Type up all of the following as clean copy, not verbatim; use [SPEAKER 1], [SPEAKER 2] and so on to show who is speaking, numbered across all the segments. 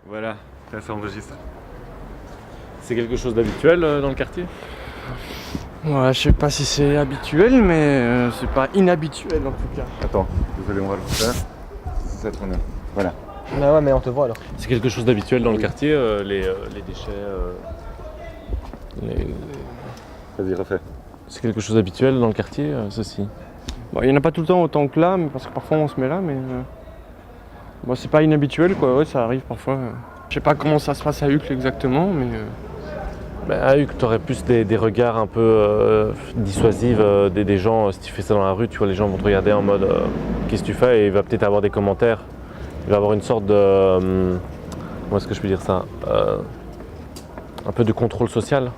[SPEAKER 1] Voilà, là ça enregistre.
[SPEAKER 2] C'est quelque chose d'habituel dans le quartier?
[SPEAKER 3] Ouais, je sais pas si c'est habituel, mais c'est pas inhabituel en tout cas.
[SPEAKER 1] Attends, désolé, on va le faire. C'est ça ton nom. Voilà.
[SPEAKER 3] Ah ouais, mais on te voit alors.
[SPEAKER 2] C'est quelque chose d'habituel dans le quartier, les déchets.
[SPEAKER 1] Vas-y, refais.
[SPEAKER 2] C'est quelque chose d'habituel dans le quartier, ceci.
[SPEAKER 3] Bon, il y en a pas tout le temps autant que là, mais parce que parfois on se met là, mais bon, c'est pas inhabituel quoi, ouais, ça arrive parfois. Je sais pas comment ça se passe à Uccle exactement, mais
[SPEAKER 2] À Uccle, tu aurais plus des regards un peu dissuasifs des gens. Si tu fais ça dans la rue, tu vois, les gens vont te regarder en mode qu'est-ce que tu fais, et il va peut-être avoir des commentaires. Il va avoir une sorte de. Comment est-ce que je peux dire ça, un peu de contrôle social.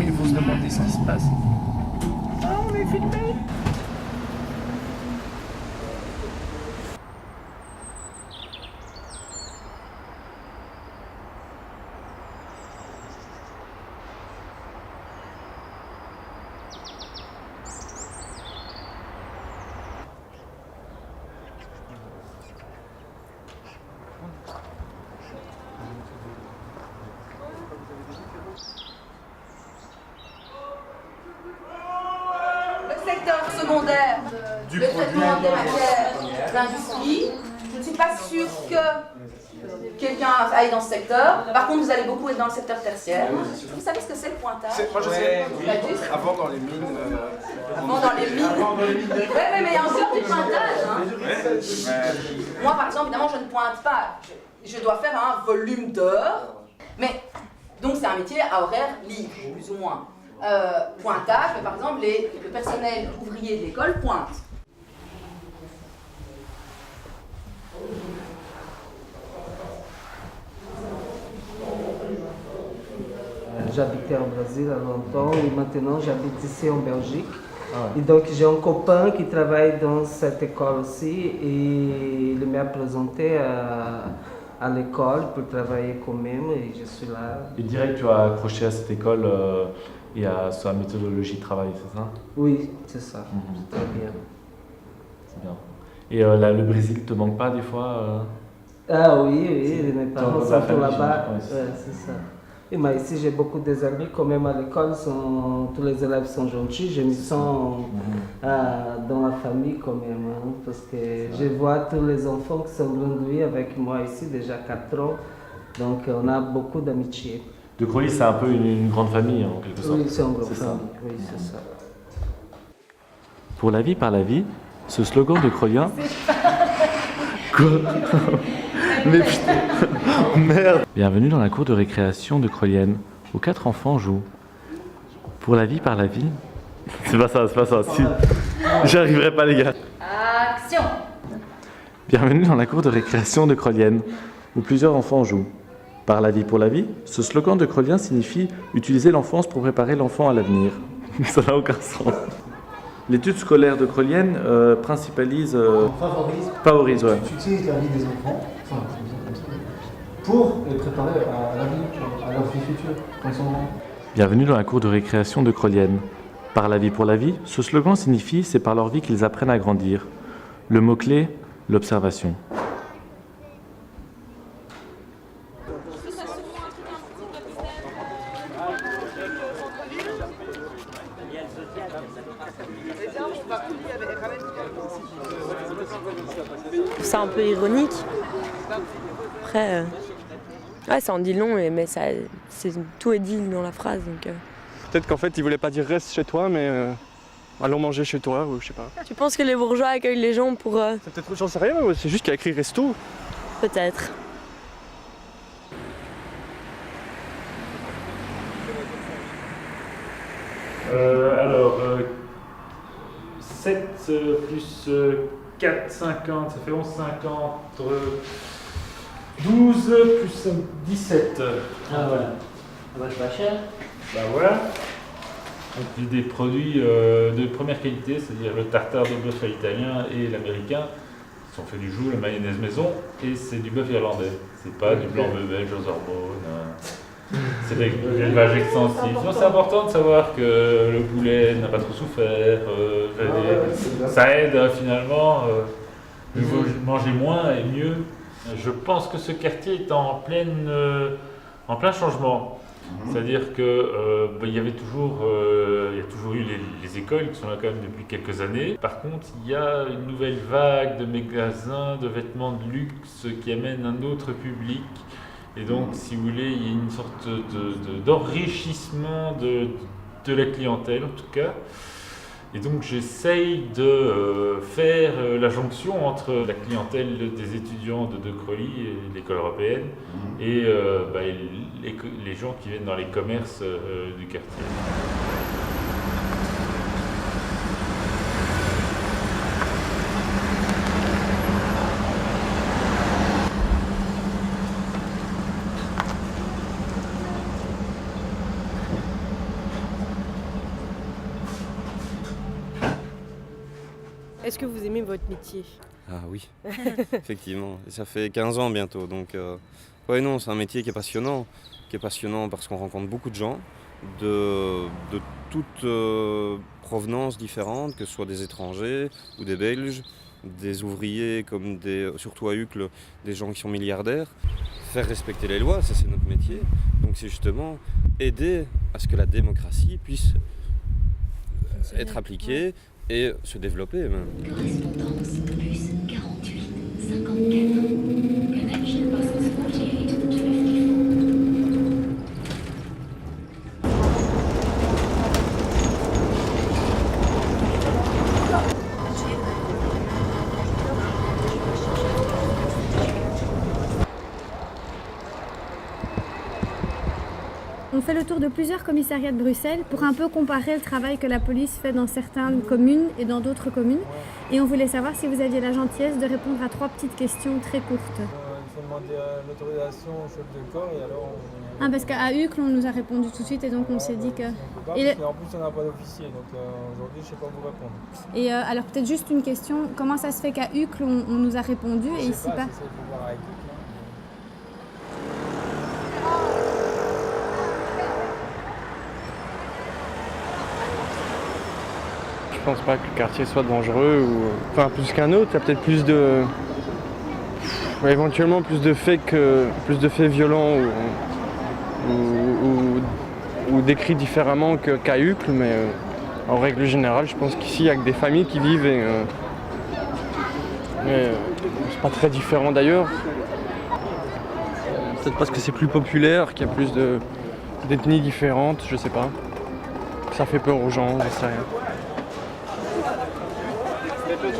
[SPEAKER 3] ils vont se demander ce qui se passe. Ah, on est filmé.
[SPEAKER 4] Secteur secondaire, le traitement des matières d'industrie. Je ne suis pas sûre que quelqu'un aille dans ce secteur. Par contre, vous allez beaucoup être dans le secteur tertiaire. Vous savez ce que c'est le pointage?
[SPEAKER 5] Moi je sais, avant dans les mines.
[SPEAKER 4] Avant dans les mines. Oui, mais il y a encore du pointage. Hein. Moi, par exemple, évidemment, je ne pointe pas. Je dois faire un volume d'heures. Mais donc, c'est un métier à horaire libre, plus ou moins. Pointage, mais par exemple, le personnel ouvrier de l'école pointe.
[SPEAKER 6] J'habitais au Brésil à longtemps et maintenant j'habite ici en Belgique. Et donc j'ai un copain qui travaille dans cette école aussi et il m'a présenté à l'école pour travailler quand même et je suis là.
[SPEAKER 2] Et direct, tu as accroché à cette école et à sa méthodologie de travail, c'est ça?
[SPEAKER 6] Oui, c'est ça. C'est très bien.
[SPEAKER 2] C'est bien. Et le Brésil te manque pas des fois
[SPEAKER 6] Ah oui, mes parents sont tous là-bas.
[SPEAKER 2] Ouais,
[SPEAKER 6] c'est ça. Et moi ici j'ai beaucoup des amis quand même à l'école, tous les élèves sont gentils, je me sens dans la famille quand même, hein, parce que je vois tous les enfants qui sont grandis avec moi ici déjà 4 ans, donc on a beaucoup d'amitié.
[SPEAKER 2] De Croix, c'est un peu une grande famille en quelque sorte.
[SPEAKER 6] Oui, c'est une grande
[SPEAKER 2] C'est ça.
[SPEAKER 6] famille, oui c'est ça.
[SPEAKER 2] Pour la vie par la vie, ce slogan de Crolien. Quoi? Mais putain, merde. Bienvenue dans la cour de récréation de Crolienne, où 4 enfants jouent. Pour la vie par la vie. C'est pas ça, c'est pas ça. Si. J'y arriverai pas, les gars.
[SPEAKER 4] Action!
[SPEAKER 2] Bienvenue dans la cour de récréation de Crolienne, où plusieurs enfants jouent. Par la vie pour la vie, ce slogan de Crolien signifie utiliser l'enfance pour préparer l'enfant à l'avenir. Ça n'a aucun sens. L'étude scolaire de Crolienne principalise. Favorise, ouais.
[SPEAKER 7] Tu utilises la vie des enfants, enfin, comme ça, pour les préparer à l'avenir, à leur vie future, quand ils sont grands.
[SPEAKER 2] Bienvenue dans la cour de récréation de Crolienne. Par la vie pour la vie, ce slogan signifie c'est par leur vie qu'ils apprennent à grandir. Le mot-clé, l'observation.
[SPEAKER 8] Je trouve ça un peu ironique. Après, Ouais, ça en dit long, mais tout est dit dans la phrase. Donc,
[SPEAKER 3] Peut-être qu'en fait, il voulait pas dire reste chez toi, mais allons manger chez toi, ou je sais pas.
[SPEAKER 8] Tu penses que les bourgeois accueillent les gens pour...
[SPEAKER 3] C'est peut-être, j'en sais rien, mais c'est juste qu'il y a écrit resto.
[SPEAKER 8] Peut-être.
[SPEAKER 9] Alors, 7 plus 4, 50, ça fait 11, 50, 12 plus 17.
[SPEAKER 10] Ah voilà. Ça va pas cher.
[SPEAKER 9] Bah voilà. Donc j'ai des produits de première qualité, c'est-à-dire le tartare de bœuf à l'italien et l'américain, qui sont faits du jour, la mayonnaise maison, et c'est du bœuf irlandais. C'est pas du blanc bœuf belge aux hormones. C'est de l'élevage extensif. Donc c'est important de savoir que le poulet n'a pas trop souffert. Ça aide finalement. Il faut manger moins et mieux. Je pense que ce quartier est en plein changement. C'est-à-dire que il y a toujours eu les écoles qui sont là quand même depuis quelques années. Par contre, il y a une nouvelle vague de magasins, de vêtements de luxe qui amène un autre public. Et donc, si vous voulez, il y a une sorte d'enrichissement de la clientèle, en tout cas. Et donc, j'essaye de faire la jonction entre la clientèle des étudiants de Crolly, et l'école européenne, et les gens qui viennent dans les commerces du quartier.
[SPEAKER 8] Est-ce que vous aimez votre métier?
[SPEAKER 11] Ah oui, effectivement. Et ça fait 15 ans bientôt. Donc, ouais, non, c'est un métier qui est passionnant. Parce qu'on rencontre beaucoup de gens de toutes provenances différentes, que ce soit des étrangers ou des Belges, des ouvriers comme surtout à Uccle, des gens qui sont milliardaires. Faire respecter les lois, ça c'est notre métier. Donc c'est justement aider à ce que la démocratie puisse être appliquée et se développer même.
[SPEAKER 12] Correspondance plus 48, 54. Connection buses 48 to 54.
[SPEAKER 13] On fait le tour de plusieurs commissariats de Bruxelles pour un peu comparer le travail que la police fait dans certaines communes et dans d'autres communes. Et on voulait savoir si vous aviez la gentillesse de répondre à 3 petites questions très courtes.
[SPEAKER 14] Il faut demander l'autorisation au chef de corps et alors
[SPEAKER 13] Ah, parce qu'à Uccle, on nous a répondu tout de suite et donc on s'est dit que...
[SPEAKER 14] En plus, on n'a pas d'officier, donc aujourd'hui, je ne sais pas vous répondre.
[SPEAKER 13] Et alors peut-être juste une question, comment ça se fait qu'à Uccle, on nous a répondu et ici pas?
[SPEAKER 14] C'est pour voir avec Uccle.
[SPEAKER 3] Je pense pas que le quartier soit dangereux ou enfin plus qu'un autre. Il y a peut-être plus de éventuellement plus de faits violents ou décrits différemment qu'à Uccle, mais en règle générale, je pense qu'ici il y a que des familles qui vivent et c'est pas très différent d'ailleurs. Peut-être parce que c'est plus populaire, qu'il y a plus d'ethnies différentes, je sais pas. Ça fait peur aux gens, je sais rien.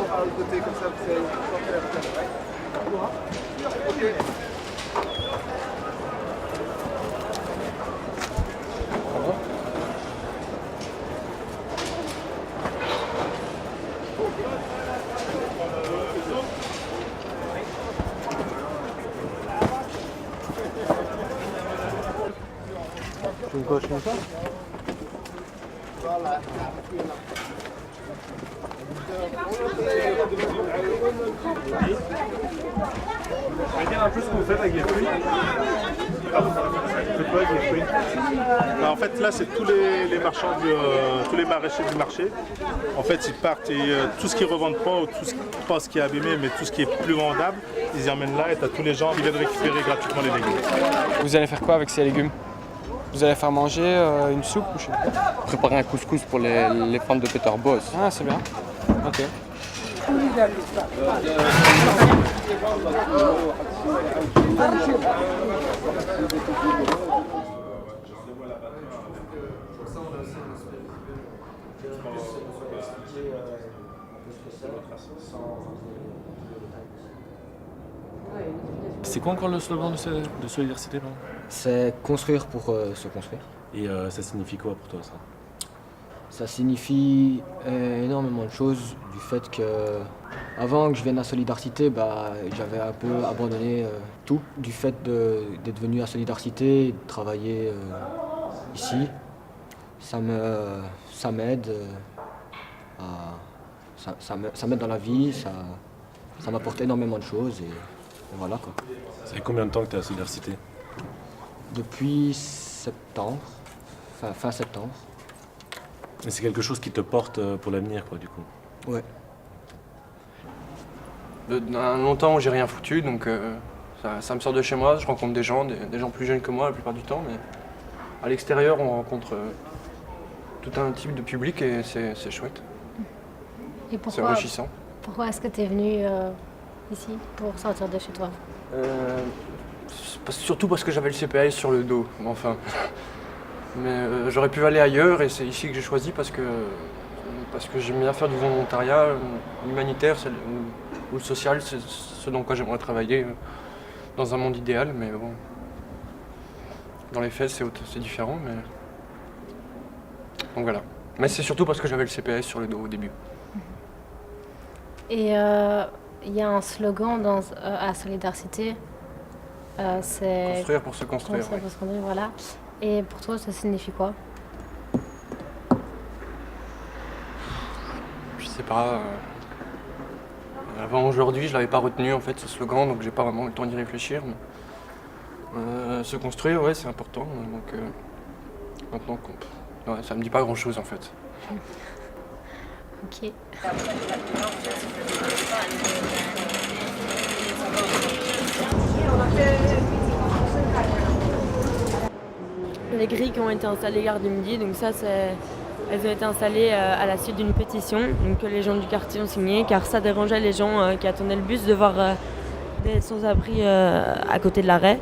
[SPEAKER 5] Par le côté comme ça, vous allez
[SPEAKER 3] Tu me coches comme ça?
[SPEAKER 5] Voilà.
[SPEAKER 9] Regarde un peu ce que vous faites avec les fruits.
[SPEAKER 15] En fait, là, c'est tous les marchands, tous les maraîchers du marché. En fait, ils partent et tout ce qu'ils ne revendent pas ou pas ce qui est abîmé, mais tout ce qui est plus vendable, ils y emmènent là et tu as tous les gens qui viennent récupérer gratuitement les légumes.
[SPEAKER 3] Vous allez faire quoi avec ces légumes? Vous allez faire manger une soupe ou je sais pas? Préparer un couscous pour les femmes de Peter Boss. Ah, c'est bien. Ok.
[SPEAKER 16] C'est quoi encore le slogan de Solidarité?
[SPEAKER 17] C'est construire pour se construire.
[SPEAKER 16] Et ça signifie quoi pour toi ça?
[SPEAKER 17] Ça signifie énormément de choses, du fait que avant que je vienne à Solidarité, j'avais un peu abandonné tout. Du fait d'être venu à Solidarité, de travailler ici, ça m'aide ça m'aide dans la vie, ça m'apporte énormément de choses et voilà quoi.
[SPEAKER 16] Ça fait combien de temps que tu es à Solidarité?
[SPEAKER 17] Depuis septembre, fin septembre.
[SPEAKER 16] Et c'est quelque chose qui te porte pour l'avenir quoi du coup?
[SPEAKER 17] Ouais.
[SPEAKER 3] Longtemps où j'ai rien foutu, donc ça me sort de chez moi, je rencontre des gens plus jeunes que moi la plupart du temps, mais à l'extérieur on rencontre tout un type de public et c'est chouette.
[SPEAKER 18] Et
[SPEAKER 3] C'est enrichissant.
[SPEAKER 18] Pourquoi est-ce que tu es venu ici pour sortir de chez toi?
[SPEAKER 3] Surtout parce que j'avais le CPS sur le dos, enfin. Mais j'aurais pu aller ailleurs et c'est ici que j'ai choisi parce que j'aime bien faire du volontariat, l'humanitaire ou le social, c'est ce dans quoi j'aimerais travailler dans un monde idéal, mais bon. Dans les faits, c'est différent, mais. Donc voilà. Mais c'est surtout parce que j'avais le CPS sur le dos au début.
[SPEAKER 18] Et il y a un slogan à Solidarité, c'est...
[SPEAKER 3] Construire pour se construire.
[SPEAKER 18] Construire pour se construire, voilà. Et pour toi, ça signifie quoi?
[SPEAKER 3] Je sais pas. Avant aujourd'hui, je l'avais pas retenu en fait ce slogan, donc j'ai pas vraiment eu le temps d'y réfléchir. Mais, se construire, ouais, c'est important. Donc maintenant, ouais, ça me dit pas grand chose en fait.
[SPEAKER 18] Ok.
[SPEAKER 8] Les grilles qui ont été installées gare du Midi, donc ça elles ont été installées à la suite d'une pétition donc, que les gens du quartier ont signée car ça dérangeait les gens qui attendaient le bus de voir des sans-abri à côté de l'arrêt.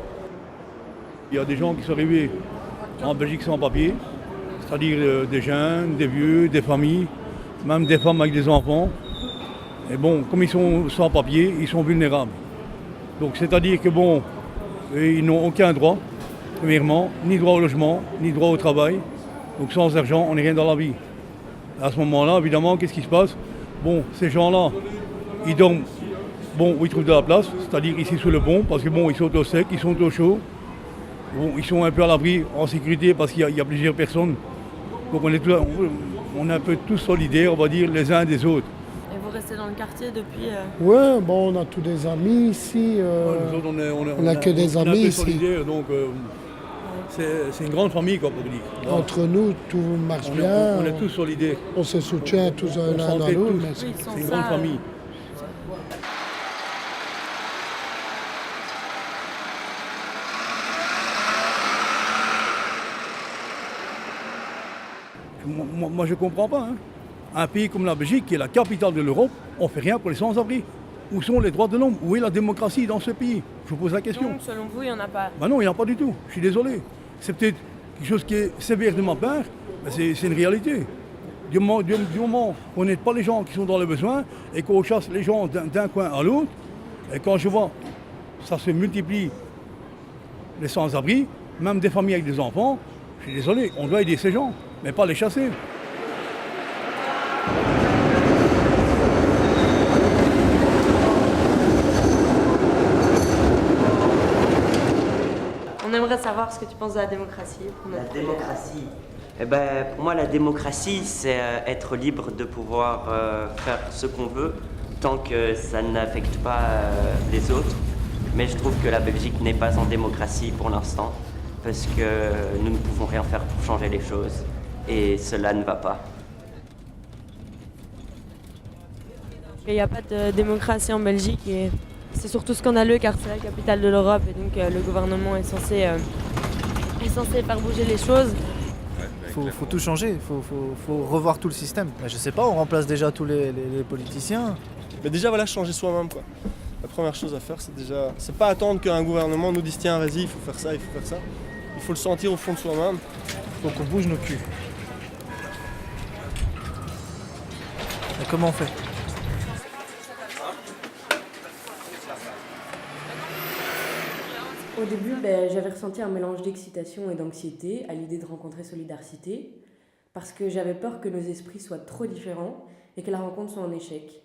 [SPEAKER 19] Il y a des gens qui sont arrivés en Belgique sans papier, c'est-à-dire des jeunes, des vieux, des familles, même des femmes avec des enfants. Et bon, comme ils sont sans papier, ils sont vulnérables. Donc c'est-à-dire que bon, ils n'ont aucun droit, premièrement, ni droit au logement, ni droit au travail. Donc sans argent, on n'est rien dans la vie. À ce moment-là, évidemment, qu'est-ce qui se passe? Bon, ces gens-là, ils dorment où ils trouvent de la place, c'est-à-dire ici sous le pont, parce que bon, ils sont au sec, ils sont au chaud. Bon, ils sont un peu à l'abri, en sécurité, parce qu'il y a plusieurs personnes. Donc on est un peu tous solidaires, on va dire, les uns des autres.
[SPEAKER 8] Et vous restez dans le quartier depuis
[SPEAKER 20] Ouais, bon, on a tous des amis ici.
[SPEAKER 19] Nous autres,
[SPEAKER 20] on n'a que des amis ici.
[SPEAKER 19] Solidaires, donc c'est une grande famille, quoi, pour dire.
[SPEAKER 20] Entre nous, tout marche bien.
[SPEAKER 19] On est tous solidaires.
[SPEAKER 20] On se soutient tous l'un dans l'autre.
[SPEAKER 19] C'est une grande famille. Moi, je ne comprends pas. Hein. Un pays comme la Belgique, qui est la capitale de l'Europe, on ne fait rien pour les sans-abri. Où sont les droits de l'homme? Où est la démocratie dans ce pays? Je vous pose la question.
[SPEAKER 8] Donc, selon vous, il n'y en a pas?
[SPEAKER 19] Ben non, il n'y en a pas du tout. Je suis désolé. C'est peut-être quelque chose qui est sévère de ma part, mais c'est une réalité. Du moment qu'on n'aide pas les gens qui sont dans le besoin et qu'on chasse les gens d'un coin à l'autre, et quand je vois ça se multiplie, les sans-abri, même des familles avec des enfants, je suis désolé, on doit aider ces gens, mais pas les chasser.
[SPEAKER 8] On aimerait savoir ce que tu penses de la démocratie.
[SPEAKER 21] La démocratie. Eh ben, pour moi, la démocratie, c'est être libre de pouvoir faire ce qu'on veut tant que ça n'affecte pas les autres. Mais je trouve que la Belgique n'est pas en démocratie pour l'instant parce que nous ne pouvons rien faire pour changer les choses et cela ne va pas.
[SPEAKER 8] Il n'y a pas de démocratie en Belgique et c'est surtout scandaleux car c'est la capitale de l'Europe et donc le gouvernement est censé faire bouger les choses.
[SPEAKER 5] Faut tout changer, faut revoir tout le système. Je sais pas, on remplace déjà tous les politiciens.
[SPEAKER 22] Mais déjà voilà, changer soi-même quoi.
[SPEAKER 1] La première chose à faire, c'est pas attendre qu'un gouvernement nous dise tiens, vas-y, il faut faire ça, il faut faire ça. Il faut le sentir au fond de soi-même.
[SPEAKER 5] Donc on bouge nos culs. Et comment on fait?
[SPEAKER 8] Au début, j'avais ressenti un mélange d'excitation et d'anxiété à l'idée de rencontrer Solidarcité, parce que j'avais peur que nos esprits soient trop différents et que la rencontre soit un échec.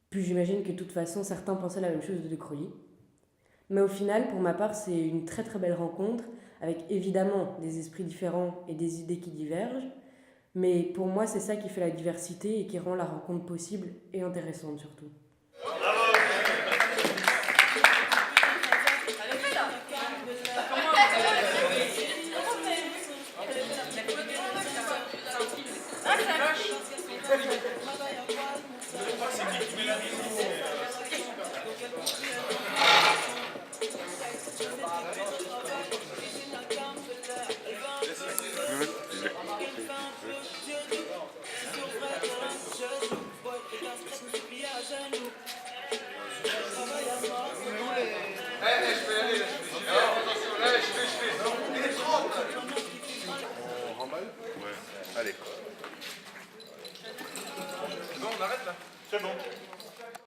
[SPEAKER 8] Puis j'imagine que de toute façon, certains pensaient la même chose de De Crolly. Mais au final, pour ma part, c'est une très très belle rencontre, avec évidemment des esprits différents et des idées qui divergent, mais pour moi, c'est ça qui fait la diversité et qui rend la rencontre possible et intéressante surtout.
[SPEAKER 22] On remballe? Ouais, allez. Bon, on arrête là? C'est bon.